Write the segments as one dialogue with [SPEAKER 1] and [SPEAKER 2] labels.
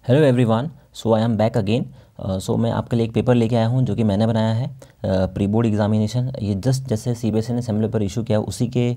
[SPEAKER 1] Hello everyone. So I am back again. So मैं आपके लिए एक पेपर लेके आया हूँ जो कि मैंने बनाया है प्री बोर्ड एग्जामिनेशन। ये जस्ट जैसे सीबीएसई ने सेम पेपर इशू किया उसी के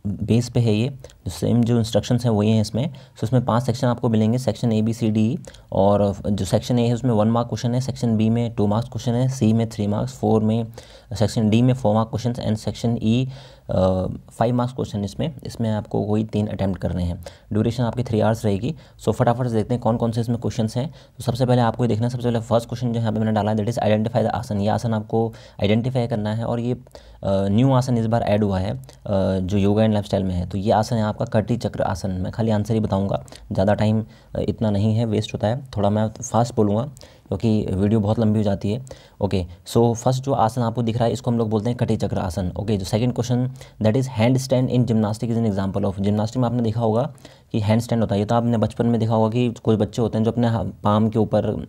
[SPEAKER 1] बेस पे है। ये जो सेम जो इंस्ट्रक्शंस हैं वही हैं इसमें। सो इसमें 5 सेक्शन आपको मिलेंगे, section A B C D. और जो सेक्शन ए है उसमें 1 मार्क क्वेश्चन है, सेक्शन बी में 2 मार्क्स क्वेश्चन है, सी में 3 मार्क्स, 4 में सेक्शन डी में 4 mark question and section E 5 marks question. इसमें आपको वही 3 अटैम्प्ट करने हैं। ड्यूरेशन आपकी 3 आवर्स रहेगी। सो फटाफट से देखते हैं कौन कौन से इसमें क्वेश्चंस हैं। तो सबसे पहले आपको ये देखना है, सबसे पहले फर्स्ट क्वेश्चन जो यहाँ पे मैंने डाला है दैट इज़ आइडेंटिफाई द आसन। ये आसन आपको आइडेंटिफाई करना है और ये न्यू आसन इस बार ऐड हुआ है जो योगा एंड लाइफस्टाइल में है। तो ये आसन है आपका कटी चक्र आसन। मैं खाली आंसर ही बताऊंगा, ज़्यादा टाइम इतना नहीं है, वेस्ट होता है। थोड़ा मैं फास्ट बोलूँगा क्योंकि वीडियो बहुत लंबी हो जाती है। ओके, सो फर्स्ट जो आसन आपको दिख रहा है इसको हम लोग बोलते हैं कटी चक्र आसन। ओके, जो second question that is hand stand in gymnastic is an example of. Gymnastic में आपने देखा होगा कि हैंड स्टैंड होता है। ये तो आपने बचपन में देखा होगा कि कुछ बच्चे होते हैं जो अपने पाम के ऊपर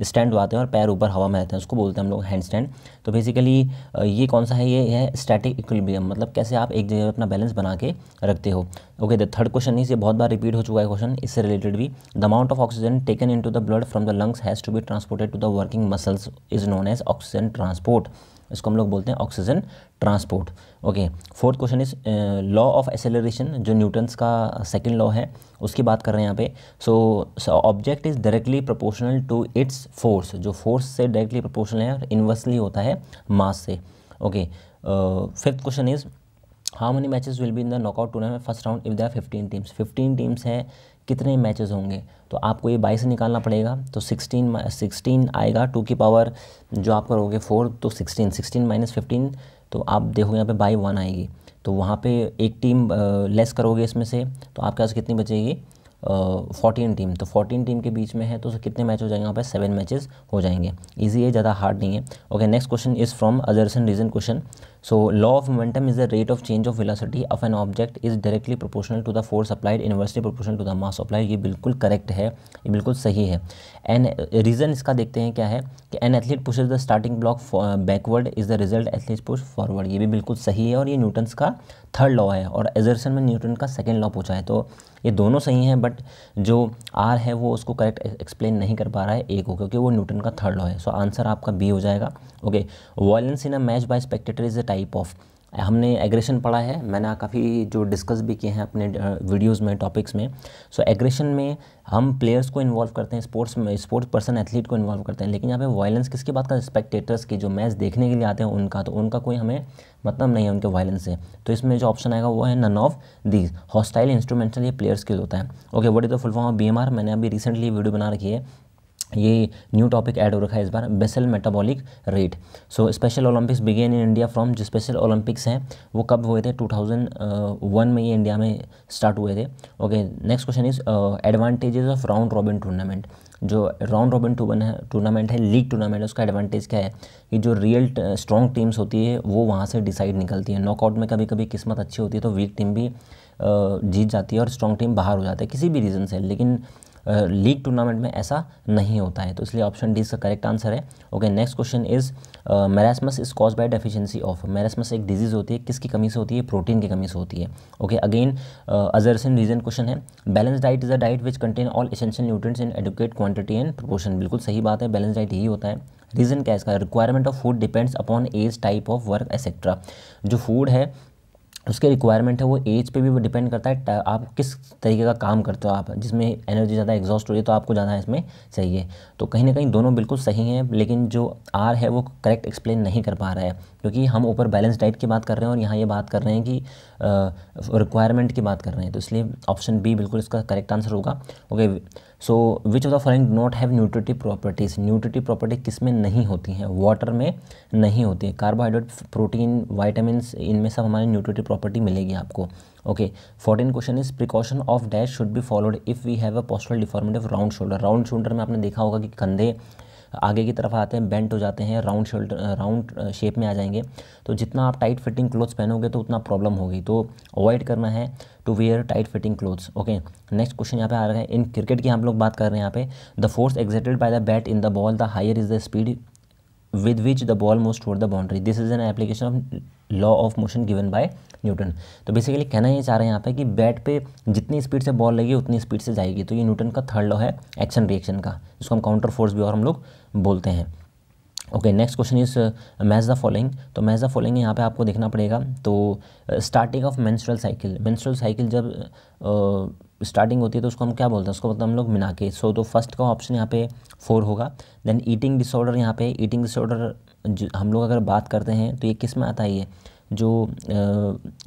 [SPEAKER 1] स्टैंड लगाते हैं और पैर ऊपर हवा में रहते हैं, उसको बोलते हैं हम लोग हैंड स्टैंड। तो बेसिकली ये कौन सा है, ये है स्टैटिक इक्विलिब्रियम, मतलब कैसे आप एक जगह अपना बैलेंस बना के रखते हो। ओके, द थर्ड क्वेश्चन इस, ये बहुत बार रिपीट हो चुका है क्वेश्चन, इससे रिलेटेड भी। The amount of oxygen taken into the blood from the lungs has to be transported to the working muscles is known as oxygen transport. इसको हम लोग बोलते हैं oxygen transport. Okay, fourth question is law of acceleration, जो Newton's का second law है उसकी बात कर रहे हैं यहाँ पे। So object is directly proportional to its force, जो फोर्स से डायरेक्टली प्रोपोर्शनल है और इन्वर्सली होता है मास से। Okay, fifth question is how many matches will be in the knockout tournament first round if there 15 teams. 15 teams हैं, कितने matches होंगे, तो आपको ये 22 से निकालना पड़ेगा। तो 16 आएगा, 2 की पावर जो आप करोगे 4 तो 16 माइनस 15, तो आप देखोगे यहाँ पे बाई 1 आएगी। तो वहाँ पे एक टीम लेस करोगे इसमें से, तो आपके पास कितनी बचेगी 14 टीम। तो 14 टीम के बीच में है तो कितने मैच हो जाएंगे यहाँ पे 7 मैचेस हो जाएंगे। इजी है, ज़्यादा हार्ड नहीं है। Okay, next question is from assertion reason question. So law of momentum is the rate of change of velocity of an object is directly proportional to the force applied inversely proportional to the mass applied. ये बिल्कुल correct है, ये बिल्कुल सही है। And reason इसका देखते हैं क्या है कि an athlete pushes the starting block backward is the result athlete push forward. ये भी बिल्कुल सही है और ये न्यूटन्स का थर्ड लॉ है और एजर्सन में न्यूटन का सेकेंड लॉ पूछा है। तो ये दोनों सही हैं, बट जो आर है वो उसको करेक्ट एक्सप्लेन नहीं कर पा रहा है एक को, क्योंकि वो न्यूटन का थर्ड लॉ है। सो आंसर आपका बी हो जाएगा। Okay, violence in a match by Spectator is a type of. हमने एग्रेशन पढ़ा है, मैंने काफ़ी जो डिस्कस भी किए हैं अपने वीडियोस में, टॉपिक्स में। सो एग्रेशन में हम प्लेयर्स को इन्वॉल्व करते हैं, स्पोर्ट्स में स्पोर्ट्स पर्सन एथलीट को इन्वॉल्व करते हैं, लेकिन यहाँ पे वायलेंस किसकी बात कर, स्पेक्टेटर्स की, जो मैच देखने के लिए आते हैं उनका। तो उनका कोई हमें मतलब नहीं है उनके वायलेंस से। तो इसमें जो ऑप्शन आएगा वो है none of these. Hostile instrumental ये प्लेयर्स के होता है। Okay, what is the full form of BMR, मैंने अभी रिसेंटली वीडियो बना रखी है, ये न्यू टॉपिक ऐड हो रखा है इस बार, basal metabolic rate. So special Olympics begin in India from, जो स्पेशल ओलंपिक्स हैं वो कब हुए थे, 2001 में ये इंडिया में स्टार्ट हुए थे। Okay, next question is advantages of round robin tournament. जो राउंड रॉबिन टूर्नामेंट है, लीग टूर्नामेंट है, उसका एडवांटेज क्या है कि जो रियल स्ट्रॉन्ग टीम्स होती है वो वहाँ से डिसाइड निकलती है। नॉकआउट में कभी कभी किस्मत अच्छी होती है तो वीक टीम भी जीत जाती है और स्ट्रॉन्ग टीम बाहर हो जाती है किसी भी रीज़न से, लेकिन लीग टूर्नामेंट में ऐसा नहीं होता है। तो इसलिए ऑप्शन डी इसका करेक्ट आंसर है। Okay, next question is marasmus is cause by deficiency of. Marasmus एक डिजीज़ होती है, किसकी कमी से होती है, प्रोटीन की कमी से होती है। Okay, again assertion reason question है, balance diet is a diet which contain all essential nutrients in adequate quantity and proportion. बिल्कुल सही बात है, बैलेंस डाइट यही होता है। रीज़न क्या है इसका, requirement of food depends upon age, type of work etcetera. जो फूड है उसके रिक्वायरमेंट है वो एज पे भी वो डिपेंड करता है, आप किस तरीके का काम करते हो, आप जिसमें एनर्जी ज़्यादा एग्जॉस्ट हो रही है तो आपको ज़्यादा इसमें चाहिए। तो कहीं ना कहीं दोनों बिल्कुल सही हैं, लेकिन जो आर है वो करेक्ट एक्सप्लेन नहीं कर पा रहा है, क्योंकि हम ऊपर बैलेंस डाइट की बात कर रहे हैं और यहाँ ये बात कर रहे हैं कि रिक्वायरमेंट की बात कर रहे हैं। तो इसलिए ऑप्शन बी बिल्कुल इसका करेक्ट आंसर होगा। Okay, so which of the following do not have nutritive properties. Nutritive property किस में नहीं होती हैं, वाटर में नहीं होती है। कार्बोहाइड्रेट, प्रोटीन, वाइटामिन्स, इनमें सब हमारी न्यूट्रिटिव प्रॉपर्टी मिलेगी आपको। Okay, 14 question is precaution of dash should be followed if we have a postural deformity of round shoulder. Round shoulder में आपने देखा होगा कि कंधे आगे की तरफ आते हैं, बेंट हो जाते हैं, राउंड शोल्डर राउंड शेप में आ जाएंगे। तो जितना आप टाइट फिटिंग क्लोथ्स पहनोगे तो उतना प्रॉब्लम होगी, तो अवॉइड करना है to wear tight fitting clothes. Okay, next question यहाँ पे आ रहा है, इन क्रिकेट की हम लोग बात कर रहे हैं यहाँ पे, the force exerted by the bat in the ball the higher is the speed with which the ball moves toward the boundary. This is an application of law of motion given by Newton. तो basically कहना ये चाह रहे हैं यहाँ पे कि bat पे जितनी स्पीड से बॉल लगी उतनी स्पीड से जाएगी। तो ये न्यूटन का थर्ड लॉ है एक्शन रिएक्शन का, जिसको हम काउंटर फोर्स भी और हम लोग बोलते हैं। Okay, next question is match the following. तो मैच द फॉलोइंग यहाँ पे आपको देखना पड़ेगा। तो starting of menstrual cycle, menstrual cycle जब स्टार्टिंग होती है तो उसको हम क्या बोलते हैं, उसको मतलब हम लोग मिना के। सो तो फर्स्ट का ऑप्शन यहाँ पे 4 होगा। देन ईटिंग डिसऑर्डर, यहाँ पे ईटिंग डिसऑर्डर हम लोग अगर बात करते हैं तो ये किस में आता है, ये जो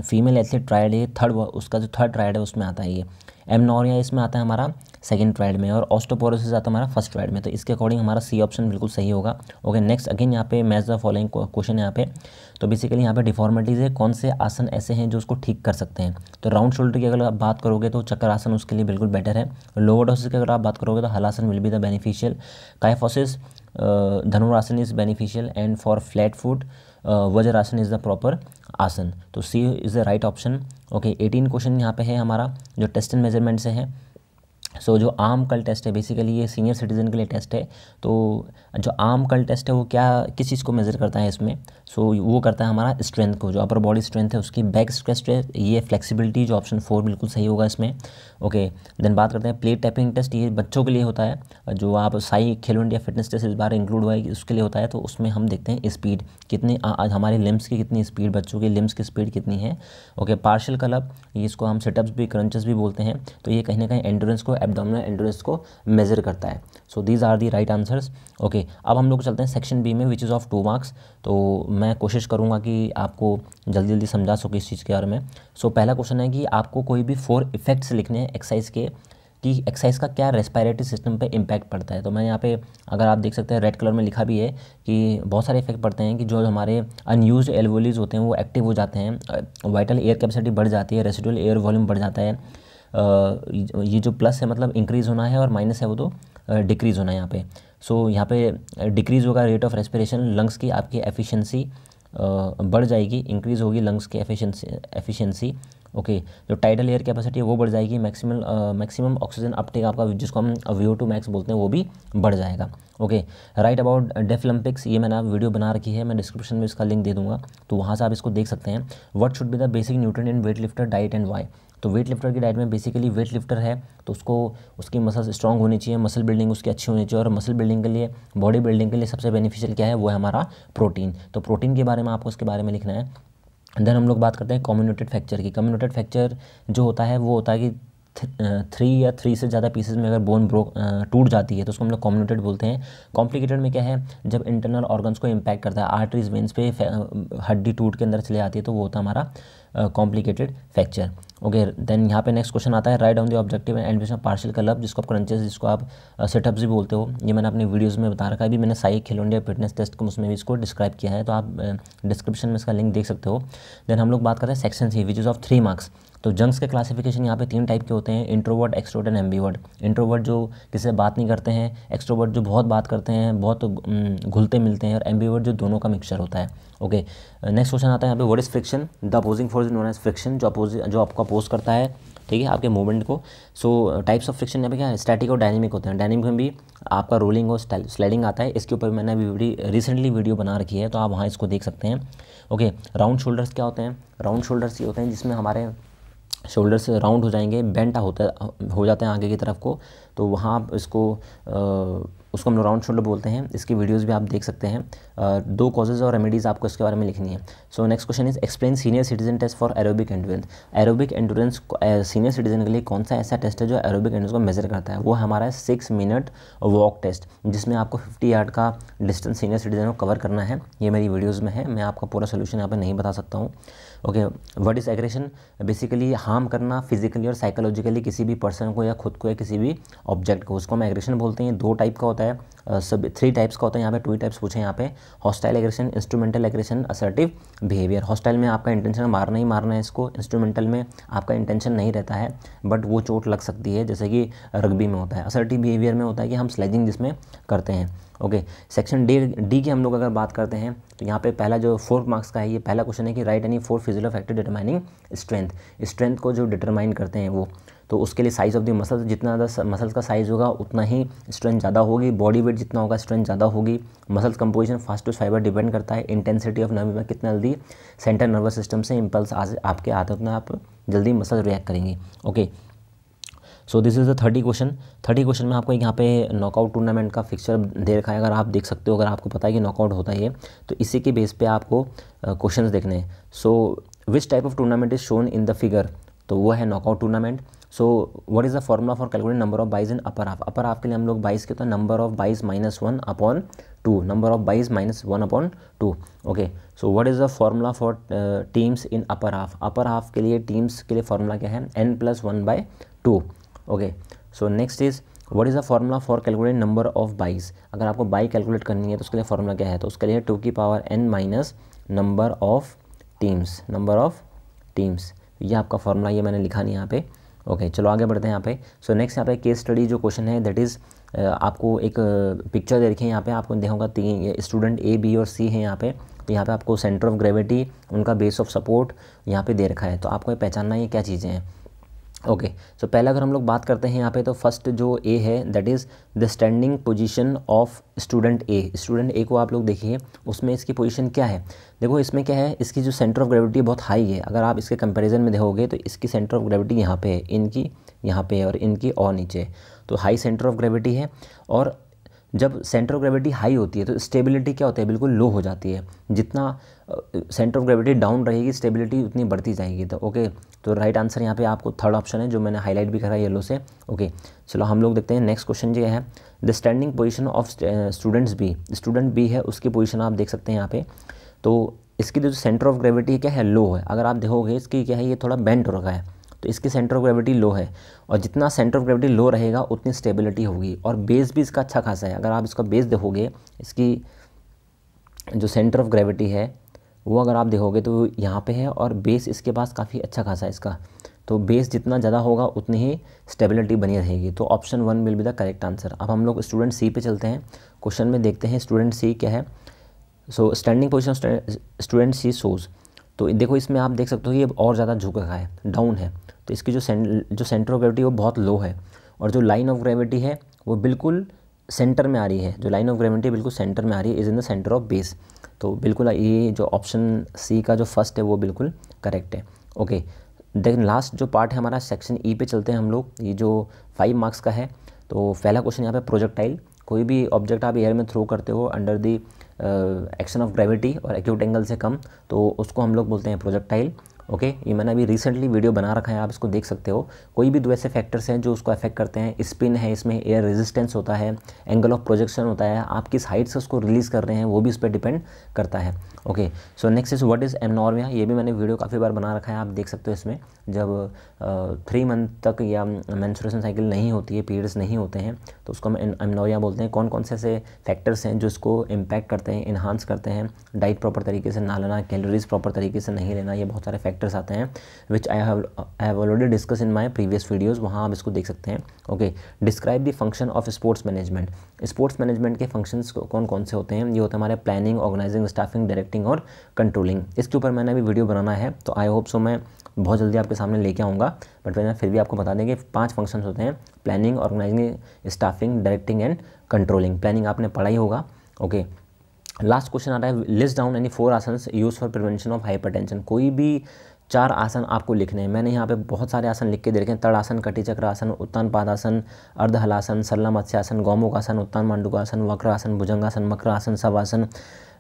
[SPEAKER 1] फीमेल एथलीट ट्रायड है थर्ड, उसका जो थर्ड ट्रायड है उसमें आता है ये। एमनोरिया इसमें आता है हमारा सेकंड ट्रायड में, और ऑस्टोपोरोसिस आता है हमारा फर्स्ट ट्रायड में। तो इसके अकॉर्डिंग हमारा सी ऑप्शन बिल्कुल सही होगा। ओके, नेक्स्ट अगेन यहाँ पे मैच द फॉलोइंग क्वेश्चन यहाँ पे। तो बेसिकली यहाँ पे डिफॉर्मिटीज़ है, कौन से आसन ऐसे हैं जो उसको ठीक कर सकते हैं। तो राउंड शोल्डर की अगर आप बात करोगे तो चक्कर आसन उसके लिए बिल्कुल बेटर है। लोवर्डोसिस की अगर आप बात करोगे तो halasana will be the beneficial. Kyphosis dhanurasana is beneficial, and for flat foot vajrasana is the proper asana. तो C is the right option. Okay, 18 question यहाँ पे है हमारा जो टेस्ट एंड मेजरमेंट से है। सो जो आर्म कल टेस्ट है, बेसिकली ये सीनियर सिटीजन के लिए टेस्ट है। तो जो आर्म कल टेस्ट है वो क्या किस चीज़ को मेज़र करता है इसमें, सो वो करता है हमारा स्ट्रेंथ को, जो अपर बॉडी स्ट्रेंथ है उसकी। बैक स्ट्रेस है ये फ्लेक्सिबिलिटी, जो ऑप्शन 4 बिल्कुल सही होगा इसमें। ओके, देन बात करते हैं प्लेट टैपिंग टेस्ट, ये बच्चों के लिए होता है। जो आप साई खेलो इंडिया फिटनेस टेस्ट इस बार इंक्लूड हुआ है उसके लिए होता है। तो उसमें हम देखते हैं स्पीड कितनी हमारे लिम्स की कितनी स्पीड, बच्चों के लिम्स की स्पीड कितनी है। ओके, पार्शियल कलअप, ये इसको हम सिटअप्स भी क्रंचेस भी बोलते हैं। तो ये कहीं ना कहीं एंड्योरेंस को, एब्डोमिनल एंड्योरेंस को मेजर करता है। So these are the right answers. Okay, अब हम लोग चलते हैं सेक्शन बी में, विच इज़ ऑफ 2 मार्क्स। तो मैं कोशिश करूँगा कि आपको जल्दी जल्दी समझा सको इस चीज़ के बारे में। सो पहला क्वेश्चन है कि आपको कोई भी 4 इफेक्ट्स लिखने हैं एक्सरसाइज के, कि एक्सरसाइज का क्या रेस्पिरेटरी सिस्टम पे इम्पैक्ट पड़ता है। तो मैं यहाँ पे अगर आप देख सकते हैं रेड कलर में लिखा भी है कि बहुत सारे इफेक्ट पड़ते हैं, कि जो हमारे अनयूज्ड एल्वोलीज होते हैं वो एक्टिव हो जाते हैं, वाइटल एयर कैपेसिटी बढ़ जाती है, रेसिडुअल एयर वॉल्यूम बढ़ जाता है। ये जो प्लस है मतलब इंक्रीज़ होना है, और माइनस है वो तो डिक्रीज़ होना है यहाँ पे। सो यहाँ पे डिक्रीज़ होगा रेट ऑफ रेस्पिरेशन, लंग्स की आपकी एफिशिएंसी बढ़ जाएगी, इंक्रीज़ होगी लंग्स की एफिशिएंसी। ओके, जो टाइडल एयर कैपेसिटी है वो बढ़ जाएगी, मैक्सिमम ऑक्सीजन अपटेक आपका, जिसको हम VO2 मैक्स बोलते हैं, वो भी बढ़ जाएगा। ओके, राइट अबाउट डेफलिम्पिक्स, ये मैंने आप वीडियो बना रखी है, मैं डिस्क्रिप्शन में इसका लिंक दे दूंगा, तो वहाँ से आप इसको देख सकते हैं। What should be the basic nutrient in weight lifter diet and why. तो वेट लिफ्टर की डाइट में बेसिकली वेट लिफ्टर है तो उसको उसकी मसल्स स्ट्रांग होनी चाहिए, मसल बिल्डिंग उसकी अच्छी होनी चाहिए, और मसल बिल्डिंग के लिए, बॉडी बिल्डिंग के लिए सबसे बेनिफिशियल क्या है, वो है हमारा प्रोटीन। तो प्रोटीन के बारे में आपको उसके बारे में लिखना है। देन हम लोग बात करते हैं कम्युनिटेड फ्रैक्चर की। कम्युनिटेड फ्रैक्चर जो होता है वो होता है कि 3 या 3 से ज़्यादा पीसेज में अगर बोन टूट जाती है तो उसको हम लोग कम्युनिटेड बोलते हैं। कॉम्प्लिकेटेड में क्या है, जब इंटरनल ऑर्गन्स को इम्पैक्ट करता है, आर्टरीज वेंस पे हड्डी टूट के अंदर चले आती है, तो वो होता है हमारा कॉम्प्लिकेटेड फ्रैक्चर। ओके, देन यहाँ पे नेक्स्ट क्वेश्चन आता है write down the objective and elimination of partial curl up, जिसको आप क्रंचेस, जिसको आप सेटअप्स भी बोलते हो। ये मैंने अपनी वीडियोस में बता रखा है, अभी मैंने साई खेलो इंडिया फिटनेस टेस्ट को उसमें भी इसको डिस्क्राइब किया है, तो आप डिस्क्रिप्शन में इसका लिंक देख सकते हो। देन हम लोग बात करते हैं section C, which is of 3 marks. तो जंक्स के क्लासिफिकेशन यहाँ पे 3 टाइप के होते हैं, introvert, extrovert and ambivert. Introvert जो किसी से बात नहीं करते हैं, एक्सट्रोवर्ट जो बहुत बात करते हैं, बहुत घुलते मिलते हैं, और एम्बीवर्ट जो दोनों का मिक्सचर होता है। ओके, नेक्स्ट क्वेश्चन आता है यहाँ पे what is friction. The opposing force known as friction, जो आपको अपोज करता है, ठीक है, आपके मूवमेंट को। सो टाइप्स ऑफ फ्रिक्शन यहाँ पे क्या है, स्टैटिक और डायनेमिक होते हैं। डायनेमिक में भी आपका रोलिंग और स्लाइडिंग आता है, इसके ऊपर मैंने अभी रिसेंटली वीडियो बना रखी है, तो आप वहाँ इसको देख सकते हैं। ओके, राउंड शोल्डर्स क्या होते हैं, राउंड शोल्डर्स ये होते हैं जिसमें हमारे शोल्डर्स राउंड हो जाएंगे, बेंट हो जाते हैं आगे की तरफ को, तो वहाँ आप उसको हम राउंड शोल्डर बोलते हैं। इसकी वीडियोस भी आप देख सकते हैं। 2 कॉजेज़ और रेमेडीज़ आपको इसके बारे में लिखनी है। So next question is explain senior citizen test for aerobic endurance. Aerobic endurance senior citizen के लिए कौन सा ऐसा टेस्ट है जो एरोबिक एंड्योरेंस को मेजर करता है। वो हमारा 6 मिनट वॉक टेस्ट, जिसमें आपको 50 यार्ड का डिस्टेंस सीनियर सिटीजन को कवर करना है। ये मेरी वीडियोज़ में है, मैं आपका पूरा सोल्यूशन यहाँ पर नहीं बता सकता हूँ। Okay, what is aggression, basically harm करना फिजिकली और साइकोलॉजिकली किसी भी पर्सन को या खुद को या किसी भी ऑब्जेक्ट को, उसको हम एग्रेशन बोलते हैं। 2 टाइप का होता है, सब 3 टाइप्स का होता है। यहाँ पे 2 टाइप्स पूछे यहाँ पे, hostile aggression, instrumental aggression, assertive behaviour. Hostile में आपका इंटेंशन मारना ही मारना है इसको, इंस्ट्रूमेंटल में आपका इंटेंशन नहीं रहता है बट वो चोट लग सकती है, जैसे कि रग्बी में होता है। असर्टिव बिहेवियर में होता है कि हम स्लेजिंग जिसमें करते हैं। ओके, सेक्शन डी की हम लोग अगर बात करते हैं तो यहाँ पे पहला जो 4 मार्क्स का है, ये पहला क्वेश्चन है कि right any 4 physical factor determining strength. Strength को जो डिटरमाइन करते हैं वो, तो उसके लिए साइज़ ऑफ द मसल, जितना ज़्यादा मसल्स का साइज़ होगा उतना ही स्ट्रेंथ ज़्यादा होगी, बॉडी वेट जितना होगा स्ट्रेंथ ज़्यादा होगी। Muscles composition fastest fibre depend करता है, इंटेंसिटी ऑफ नर्व में कितना जल्दी सेंट्रल नर्वस सिस्टम से इम्पल्स आपके आते उतना आप जल्दी मसल रिएक्ट करेंगी। Okay, so this is the 30 question. 30 question में आपको यहाँ पे नॉकआउट टूर्नामेंट का फिक्सचर दे रखा है, अगर आप देख सकते हो, अगर आपको पता है कि नॉकआउट होता है ये, तो इसी के बेस पे आपको क्वेश्चंस देखने हैं। So which type of tournament is shown in the figure, तो वो है knockout tournament. So what is the formula for calculate number of byes in upper half. Upper half के लिए हम लोग बाइज के होता है number of byes -1/2, number of byes -1/2। Okay, so what is the formula for teams in upper half. Upper half के लिए teams के लिए फॉर्मूला क्या है, n+1/2। Okay, so next is what is the formula for calculate number of byes. अगर आपको by calculate करनी है तो उसके लिए फॉर्मूला क्या है, तो उसके लिए 2 की power n minus number of teams, ये आपका फॉर्मूला, ये मैंने लिखा नहीं यहाँ पे। ओके, चलो आगे बढ़ते हैं यहाँ पे। सो नेक्स्ट यहाँ पे केस स्टडी जो क्वेश्चन है दैट इज़ आपको एक पिक्चर दे रखी है यहाँ पे, आपको देखोगा 3 स्टूडेंट A, B और C है यहाँ पे। तो यहाँ पे आपको सेंटर ऑफ ग्रेविटी, उनका बेस ऑफ सपोर्ट यहाँ पे दे रखा है, तो आपको ये पहचानना है ये क्या चीज़ें हैं। ओके, सो पहले अगर हम लोग बात करते हैं यहाँ पे, तो फर्स्ट जो ए है that is the standing position of student A. Student A को आप लोग देखिए, उसमें इसकी पोजीशन क्या है। देखो इसमें क्या है, इसकी जो सेंटर ऑफ ग्रेविटी बहुत हाई है, अगर आप इसके कंपैरिजन में देखोगे तो इसकी सेंटर ऑफ ग्रेविटी यहाँ पे है, इनकी यहाँ पे है और इनकी और नीचे, तो हाई सेंटर ऑफ ग्रेविटी है। और जब सेंटर ऑफ ग्रेविटी हाई होती है तो स्टेबिलिटी क्या होती है, बिल्कुल लो हो जाती है। जितना सेंटर ऑफ ग्रेविटी डाउन रहेगी स्टेबिलिटी उतनी बढ़ती जाएगी। तो ओके, तो राइट आंसर यहाँ पे आपको थर्ड ऑप्शन है, जो मैंने हाईलाइट भी करा येलो से। ओके, चलो हम लोग देखते हैं नेक्स्ट क्वेश्चन जो है, the standing position of students B. Student B है, उसकी पोजीशन आप देख सकते हैं यहाँ पे। तो इसकी जो सेंटर ऑफ ग्रेविटी क्या है, लो है। अगर आप देखोगे इसकी क्या है, ये थोड़ा बेंड हो रखा है, तो इसकी सेंटर ऑफ ग्रेविटी लो है, और जितना सेंटर ऑफ ग्रेविटी लो रहेगा उतनी स्टेबिलिटी होगी। और बेस भी इसका अच्छा खासा है, अगर आप इसका बेस देखोगे, इसकी जो सेंटर ऑफ ग्रेविटी है वो अगर आप देखोगे तो यहाँ पे है, और बेस इसके पास काफ़ी अच्छा खासा है इसका। तो बेस जितना ज़्यादा होगा उतनी ही स्टेबिलिटी बनी रहेगी। तो option 1 will be the correct answer. अब हम लोग स्टूडेंट सी पे चलते हैं, क्वेश्चन में देखते हैं स्टूडेंट सी क्या है। So standing position student C shows, तो देखो इसमें आप देख सकते हो ये और ज़्यादा झुक रखा है, डाउन है। तो इसकी जो सेंटर ऑफ ग्रेविटी वो बहुत लो है, और जो लाइन ऑफ ग्रेविटी है वो बिल्कुल सेंटर में आ रही है। जो लाइन ऑफ ग्रेविटी बिल्कुल सेंटर में आ रही है, is in the centre of base. तो बिल्कुल ये जो ऑप्शन सी का जो फर्स्ट है वो बिल्कुल करेक्ट है। ओके, देन लास्ट जो पार्ट है हमारा सेक्शन ई पे चलते हैं हम लोग, ये जो 5 मार्क्स का है। तो पहला क्वेश्चन यहाँ पे प्रोजेक्टाइल, कोई भी ऑब्जेक्ट आप एयर में थ्रो करते हो under the action of gravity और एक्यूट एंगल से कम, तो उसको हम लोग बोलते हैं प्रोजेक्टाइल। ओके, ये मैंने अभी रिसेंटली वीडियो बना रखा है, आप इसको देख सकते हो। कोई भी 2 ऐसे फैक्टर्स हैं जो उसको अफेक्ट करते हैं। स्पिन है, इसमें एयर रेजिस्टेंस होता है, एंगल ऑफ प्रोजेक्शन होता है, आप किस हाइट से उसको रिलीज़ कर रहे हैं वो भी इस पर डिपेंड करता है। Okay, so next is what is amenorrhoea. ये भी मैंने वीडियो काफ़ी बार बना रखा है, आप देख सकते हो। इसमें जब 3 मंथ तक या मेंस्ट्रुएशन साइकिल नहीं होती है, पीरियड्स नहीं होते हैं, तो उसको हम एमनॉर्मिया बोलते हैं। कौन कौन से ऐसे फैक्टर्स हैं जो इसको इम्पैक्ट करते हैं, इन्हांस करते हैं। डाइट प्रॉपर तरीके से ना लेना, कैलोरीज प्रॉपर तरीके से नहीं लेना, ये बहुत सारे फैक्टर्स आते हैं which I have already discuss in my previous videos, वहाँ आप इसको देख सकते हैं। Okay, describe the function of sports management. Sports management के फंक्शंस कौन कौन से होते हैं, ये होता है हमारे प्लानिंग, ऑर्गेनाइजिंग, स्टाफिंग, डायरेक्टिंग और कंट्रोलिंग। इसके ऊपर मैंने अभी वीडियो बनाना है, तो आई होप सो मैं बहुत जल्दी आपके सामने लेके आऊँगा। बट मैं फिर भी आपको बता दें कि 5 फंक्शंस होते हैं, planning, organising, staffing, directing and controlling. Planning आपने पढ़ा ही होगा। ओके, लास्ट क्वेश्चन आ रहा है, list down any 4 asanas use for prevention of hypertension. कोई भी 4 आसन आपको लिखने हैं। मैंने यहाँ पे बहुत सारे आसन लिख के दे रखे हैं। तड़ासन, कटिचक्र आसन, उत्तान पादासन, अर्धहलासन, सरला मत्स्यासन, गौमुखासन, उत्तान मांडुकासन, वक्रासन, भुजंगासन, मकरासन, शवासन,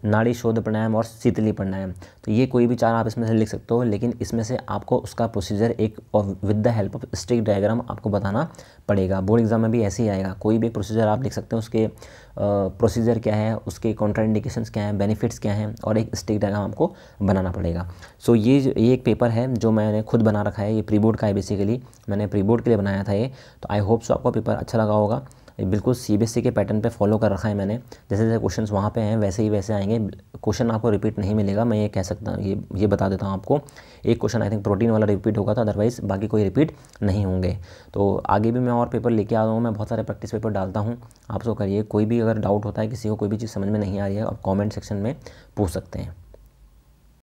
[SPEAKER 1] नाड़ी शोध प्राणायाम और शीतली प्राणायाम। तो ये कोई भी 4 आप इसमें से लिख सकते हो, लेकिन इसमें से आपको उसका प्रोसीजर एक with the help of stick diagram आपको बताना पड़ेगा। बोर्ड एग्जाम में भी ऐसे ही आएगा। कोई भी प्रोसीजर आप लिख सकते हो, उसके प्रोसीजर क्या है, उसके कॉन्ट्राइंडिकेशंस क्या हैं, बेनिफिट्स क्या हैं, और एक स्टिक डायग्राम आपको बनाना पड़ेगा। सो ये एक पेपर है जो मैंने खुद बना रखा है। ये प्री बोर्ड का है, बेसिकली मैंने प्री बोर्ड के लिए बनाया था ये। तो आई होप सो आपको पेपर अच्छा लगा होगा। बिल्कुल CBSE के पैटर्न पे फॉलो कर रखा है मैंने। जैसे जैसे क्वेश्चंस वहाँ पे हैं वैसे ही वैसे आएंगे। क्वेश्चन आपको रिपीट नहीं मिलेगा, मैं ये कह सकता हूँ, ये बता देता हूँ आपको। एक क्वेश्चन आई थिंक प्रोटीन वाला रिपीट होगा था, अदरवाइज़ बाकी कोई रिपीट नहीं होंगे। तो आगे भी मैं और पेपर लेके आ रहा हूँ, मैं बहुत सारे प्रैक्टिस पेपर डालता हूँ, आप उसको करिए। कोई भी अगर डाउट होता है, किसी को कोई भी चीज़ समझ में नहीं आ रही है, आप कॉमेंट सेक्शन में पूछ सकते हैं।